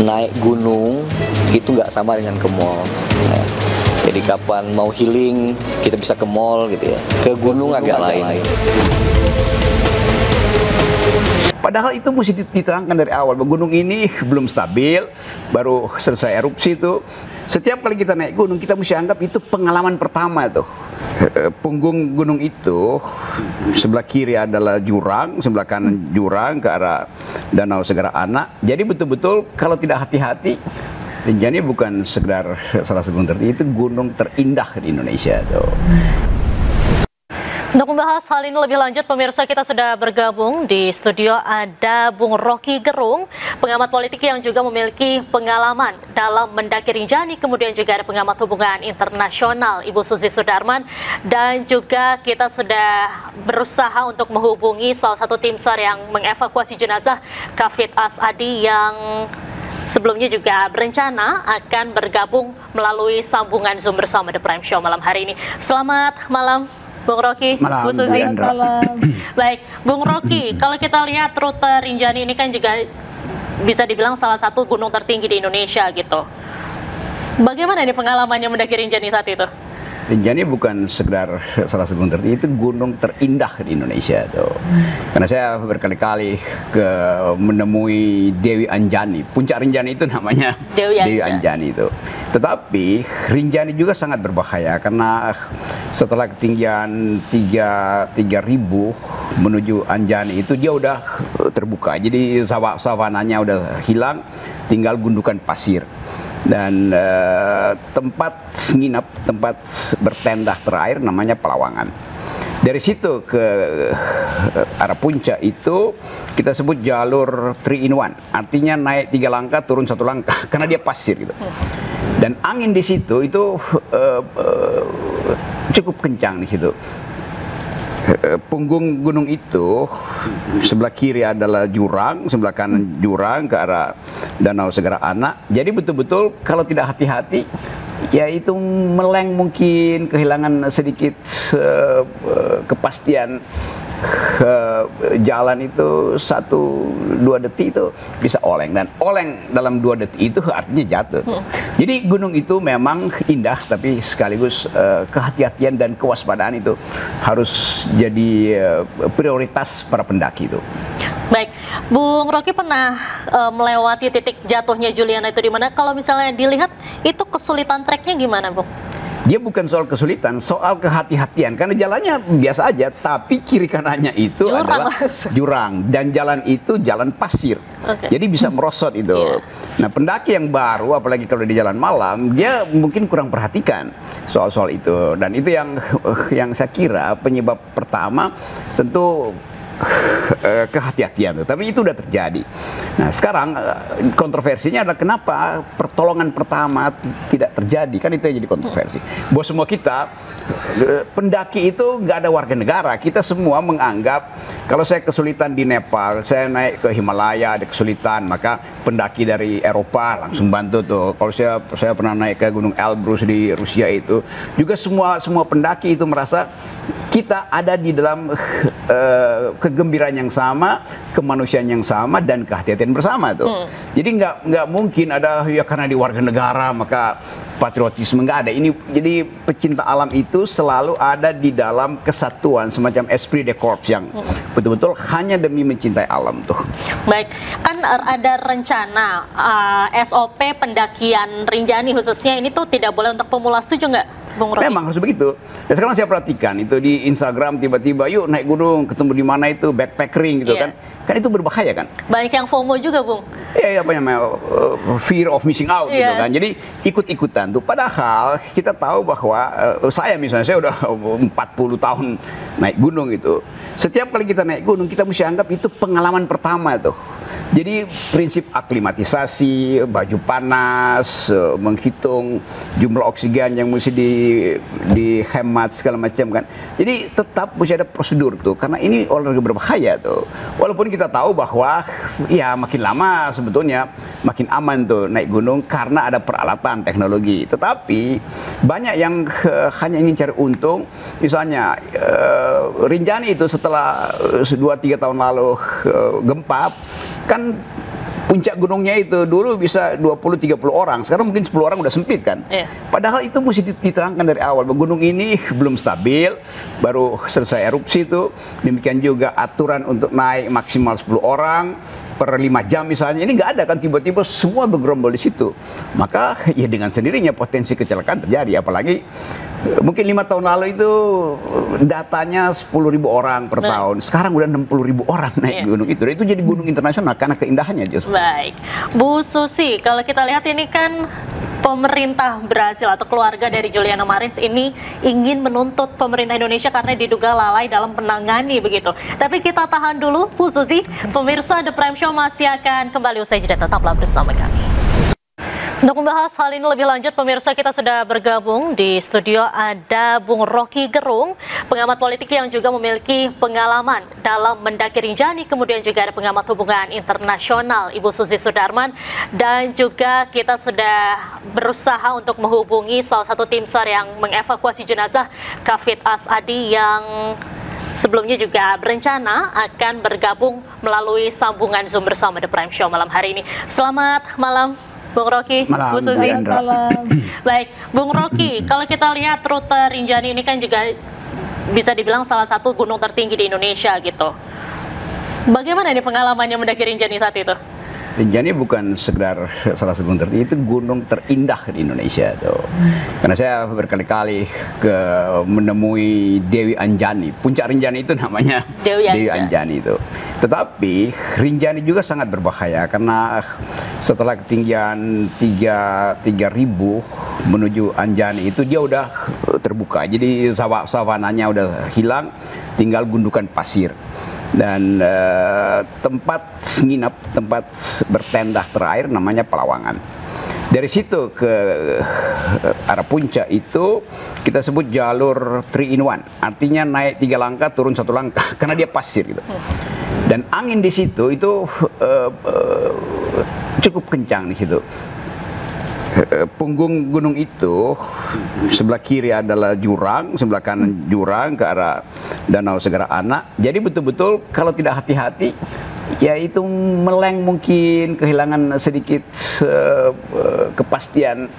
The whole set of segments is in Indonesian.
naik gunung itu nggak sama dengan ke mall. Nah, jadi kapan mau healing kita bisa ke mall gitu ya. Ke gunung agak lain. Padahal itu mesti diterangkan dari awal. Gunung ini belum stabil, baru selesai erupsi itu. Setiap kali kita naik gunung, kita mesti anggap itu pengalaman pertama tuh. Punggung gunung itu, sebelah kiri adalah jurang, sebelah kanan jurang ke arah Danau Segara Anak. Jadi betul-betul kalau tidak hati-hati, Rinjani bukan sekedar salah satu gunung tertinggi, itu gunung terindah di Indonesia tuh. Untuk membahas hal ini lebih lanjut, pemirsa, kita sudah bergabung di studio ada Bung Rocky Gerung, pengamat politik yang juga memiliki pengalaman dalam mendaki Rinjani, kemudian juga ada pengamat hubungan internasional Ibu Suzy Sudarman, dan juga kita sudah berusaha untuk menghubungi salah satu tim SAR yang mengevakuasi jenazah Kafid Asadi yang sebelumnya juga berencana akan bergabung melalui sambungan Zoom bersama The Prime Show malam hari ini. Selamat malam, Bung Rocky, Malam, Bu Suzy. malam. Baik, Bung Rocky, kalau kita lihat rute Rinjani ini kan juga bisa dibilang salah satu gunung tertinggi di Indonesia gitu. Bagaimana nih pengalamannya mendaki Rinjani saat itu? Rinjani bukan sekedar salah satu gunung tertinggi, itu gunung terindah di Indonesia tuh. Karena saya berkali-kali menemui Dewi Anjani. Puncak Rinjani itu namanya Dewi Anjani itu. Tetapi Rinjani juga sangat berbahaya karena setelah ketinggian 3.000 menuju Anjani itu dia udah terbuka. Jadi savananya udah hilang, tinggal gundukan pasir. Dan tempat nginap, tempat bertenda terakhir namanya Pelawangan. Dari situ ke arah puncak itu kita sebut jalur 3 in 1, artinya naik 3 langkah turun 1 langkah karena dia pasir gitu. Dan angin di situ itu cukup kencang di situ. Punggung gunung itu, sebelah kiri adalah jurang, sebelah kanan jurang ke arah Danau Segara Anak. Jadi betul-betul kalau tidak hati-hati, ya itu meleng, mungkin kehilangan sedikit kepastian jalan itu 1-2 detik itu bisa oleng, dan oleng dalam 2 detik itu artinya jatuh. Jadi gunung itu memang indah, tapi sekaligus kehati-hatian dan kewaspadaan itu harus jadi prioritas para pendaki itu. Baik, Bung Rocky pernah melewati titik jatuhnya Juliana itu di mana? Kalau misalnya dilihat itu kesulitan treknya gimana, Bung? Dia bukan soal kesulitan, soal kehati-hatian. Karena jalannya biasa aja, tapi kiri kanannya itu adalah jurang. Dan jalan itu jalan pasir. Jadi bisa merosot itu. Nah, pendaki yang baru, apalagi kalau di jalan malam, dia mungkin kurang perhatikan soal-soal itu. Dan itu yang saya kira penyebab pertama tentu kehati-hatian, tapi itu udah terjadi. Nah, sekarang kontroversinya adalah kenapa pertolongan pertama tidak terjadi, kan itu yang jadi kontroversi. Bahwa semua kita pendaki itu nggak ada warga negara, kita semua menganggap kalau saya kesulitan di Nepal, saya naik ke Himalaya ada kesulitan, maka pendaki dari Eropa langsung bantu tuh. Kalau saya pernah naik ke Gunung Elbrus di Rusia itu, juga semua pendaki itu merasa kita ada di dalam kegembiraan yang sama, kemanusiaan yang sama, dan kehati-hatian bersama tuh. Jadi nggak mungkin ada ya karena di warga negara maka patriotisme, nggak ada. Ini jadi pecinta alam itu selalu ada di dalam kesatuan, semacam esprit de corps yang betul-betul hanya demi mencintai alam tuh. Baik, kan ada rencana SOP pendakian Rinjani khususnya ini tuh tidak boleh untuk pemula, setuju nggak, Bung Rocky? Memang harus begitu. Dan sekarang saya perhatikan itu di Instagram tiba-tiba yuk naik gunung, ketemu di mana itu backpacking gitu kan. Kan itu berbahaya kan. Banyak yang FOMO juga, Bung. Iya, apa namanya, fear of missing out gitu kan. Jadi ikut-ikutan tuh. Padahal kita tahu bahwa saya misalnya, saya udah 40 tahun naik gunung itu. Setiap kali kita naik gunung, kita mesti anggap itu pengalaman pertama tuh. Jadi prinsip aklimatisasi, baju panas, menghitung jumlah oksigen yang mesti dihemat segala macam kan. Jadi tetap mesti ada prosedur tuh, karena ini olahraga berbahaya tuh. Walaupun kita tahu bahwa ya makin lama sebetulnya makin aman tuh naik gunung karena ada peralatan teknologi. Tetapi banyak yang hanya ingin cari untung. Misalnya Rinjani itu setelah 2-3 tahun lalu gempa kan puncak gunungnya itu dulu bisa 20-30 orang, sekarang mungkin 10 orang udah sempit kan. Padahal itu mesti diterangkan dari awal, gunung ini belum stabil, baru selesai erupsi itu. Demikian juga aturan untuk naik maksimal 10 orang per 5 jam misalnya, ini nggak ada kan, tiba-tiba semua bergerombol di situ. Maka ya dengan sendirinya potensi kecelakaan terjadi, apalagi mungkin 5 tahun lalu itu datanya 10.000 orang per tahun, sekarang udah 60.000 orang naik gunung itu. Dan itu jadi gunung internasional karena keindahannya justru. Baik, Bu Susi, kalau kita lihat ini kan pemerintah Brasil atau keluarga dari Juliana Marins ini ingin menuntut pemerintah Indonesia karena diduga lalai dalam menangani begitu. Tapi kita tahan dulu, Bu Susi. Pemirsa The Prime Show masih akan kembali usai jeda, tetaplah bersama kami. Untuk membahas hal ini lebih lanjut, pemirsa, kita sudah bergabung di studio ada Bung Rocky Gerung, pengamat politik yang juga memiliki pengalaman dalam mendaki Rinjani, kemudian juga ada pengamat hubungan internasional Ibu Susi Sudarman, dan juga kita sudah berusaha untuk menghubungi salah satu tim SAR yang mengevakuasi jenazah Kafid Asadi yang sebelumnya juga berencana akan bergabung melalui sambungan Zoom bersama The Prime Show malam hari ini. Selamat malam, Bung Rocky. Malam, Bu Susi. Bu Yandra. Baik, Bung Rocky, kalau kita lihat rute Rinjani ini kan juga bisa dibilang salah satu gunung tertinggi di Indonesia gitu. Bagaimana nih pengalamannya mendaki Rinjani saat itu? Rinjani bukan sekedar salah satu gunung tertinggi, itu gunung terindah di Indonesia tuh. Karena saya berkali-kali menemui Dewi Anjani. Puncak Rinjani itu namanya Dewi Anjani itu. Tetapi Rinjani juga sangat berbahaya karena setelah ketinggian 3.000 menuju Anjani itu dia udah terbuka. Jadi savananya udah hilang, tinggal gundukan pasir. Dan tempat nginap, tempat bertenda terakhir namanya Pelawangan. Dari situ ke arah puncak itu kita sebut jalur 3 in 1, artinya naik 3 langkah turun 1 langkah karena dia pasir gitu. Dan angin di situ itu cukup kencang di situ. Punggung gunung itu sebelah kiri adalah jurang, sebelah kanan jurang ke arah Danau Segara Anak. Jadi betul-betul kalau tidak hati-hati ya itu meleng, mungkin kehilangan sedikit kepastian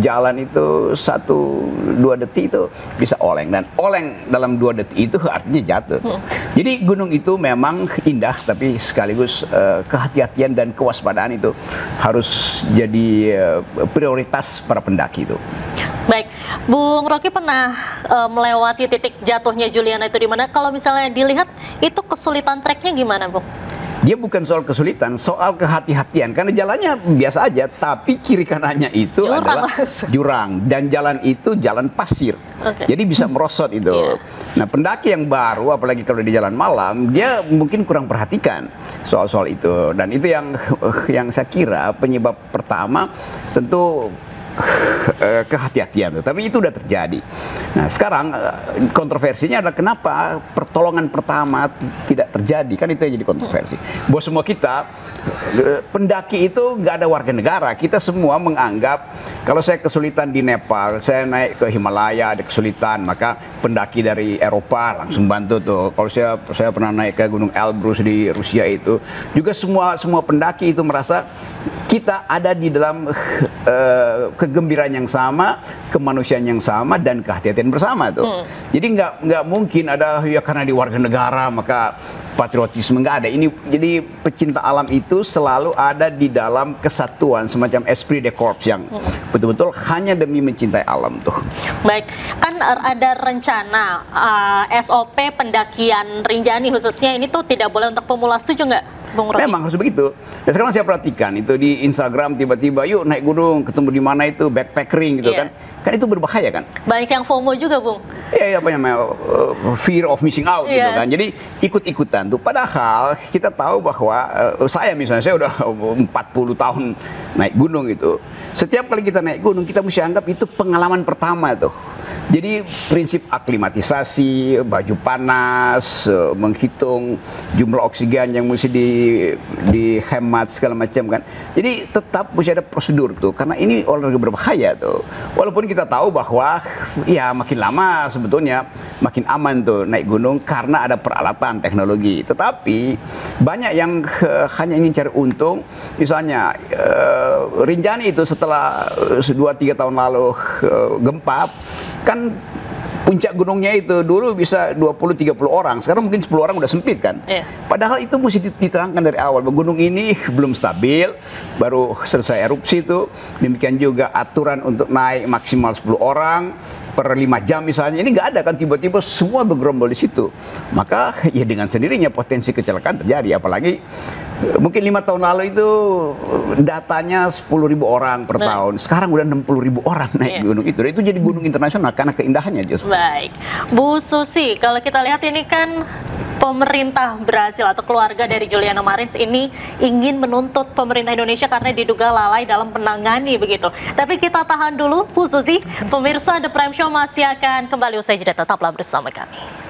jalan itu 1-2 detik itu bisa oleng, dan oleng dalam 2 detik itu artinya jatuh. Jadi gunung itu memang indah, tapi sekaligus kehati-hatian dan kewaspadaan itu harus jadi prioritas para pendaki itu. Baik, Bung Rocky pernah melewati titik jatuhnya Juliana itu di mana? Kalau misalnya dilihat itu kesulitan treknya gimana, Bung? Dia bukan soal kesulitan, soal kehati-hatian. Karena jalannya biasa aja, tapi kiri kanannya itu adalah jurang. Dan jalan itu jalan pasir. Jadi bisa merosot itu. Nah, pendaki yang baru, apalagi kalau di jalan malam, dia mungkin kurang perhatikan soal-soal itu. Dan itu yang saya kira penyebab pertama tentu kehati-hatian, tapi itu udah terjadi. Nah, sekarang kontroversinya adalah kenapa pertolongan pertama tidak terjadi, kan itu yang jadi kontroversi. Bahwa semua kita pendaki itu nggak ada warga negara. Kita semua menganggap kalau saya kesulitan di Nepal, saya naik ke Himalaya ada kesulitan, maka pendaki dari Eropa langsung bantu tuh. Kalau saya pernah naik ke Gunung Elbrus di Rusia itu juga semua pendaki itu merasa kita ada di dalam kegembiraan yang sama, kemanusiaan yang sama, dan kehati-hatian bersama tuh. Jadi nggak mungkin ada ya karena di warga negara maka patriotisme, nggak ada. Ini jadi pecinta alam itu selalu ada di dalam kesatuan, semacam esprit de corps yang betul-betul hanya demi mencintai alam tuh. Baik, kan ada rencana SOP pendakian Rinjani khususnya ini tuh tidak boleh untuk pemula, setuju nggak, Bung Rocky? Memang harus begitu. Dan sekarang saya perhatikan itu di Instagram tiba-tiba yuk naik gunung, ketemu di mana itu backpacking gitu kan. Kan itu berbahaya kan. Banyak yang FOMO juga, Bung. Iya, apa namanya, fear of missing out gitu kan. Jadi ikut-ikutan tuh. Padahal kita tahu bahwa saya misalnya, saya udah 40 tahun naik gunung itu. Setiap kali kita naik gunung kita mesti anggap itu pengalaman pertama tuh. Jadi prinsip aklimatisasi, baju panas, menghitung jumlah oksigen yang mesti dihemat segala macam kan. Jadi tetap mesti ada prosedur tuh, karena ini olahraga berbahaya tuh. Walaupun kita tahu bahwa ya makin lama sebetulnya makin aman tuh naik gunung karena ada peralatan teknologi. Tetapi banyak yang hanya ingin cari untung. Misalnya Rinjani itu setelah 2-3 tahun lalu gempa, kan puncak gunungnya itu dulu bisa 20-30 orang, sekarang mungkin 10 orang udah sempit kan. Padahal itu mesti diterangkan dari awal, bahwa gunung ini belum stabil, baru selesai erupsi itu. Demikian juga aturan untuk naik maksimal 10 orang per 5 jam misalnya, ini nggak ada kan, tiba-tiba semua bergerombol di situ. Maka ya dengan sendirinya potensi kecelakaan terjadi, apalagi mungkin 5 tahun lalu itu datanya 10.000 orang per tahun, sekarang udah 60.000 orang naik gunung itu. Itu jadi gunung internasional karena keindahannya justru. Baik, Bu Susi, kalau kita lihat ini kan pemerintah Brasil atau keluarga dari Juliana Marins ini ingin menuntut pemerintah Indonesia karena diduga lalai dalam menangani begitu. Tapi kita tahan dulu, Bu Susi. Pemirsa The Prime Show masih akan kembali usai jeda, tetaplah bersama kami.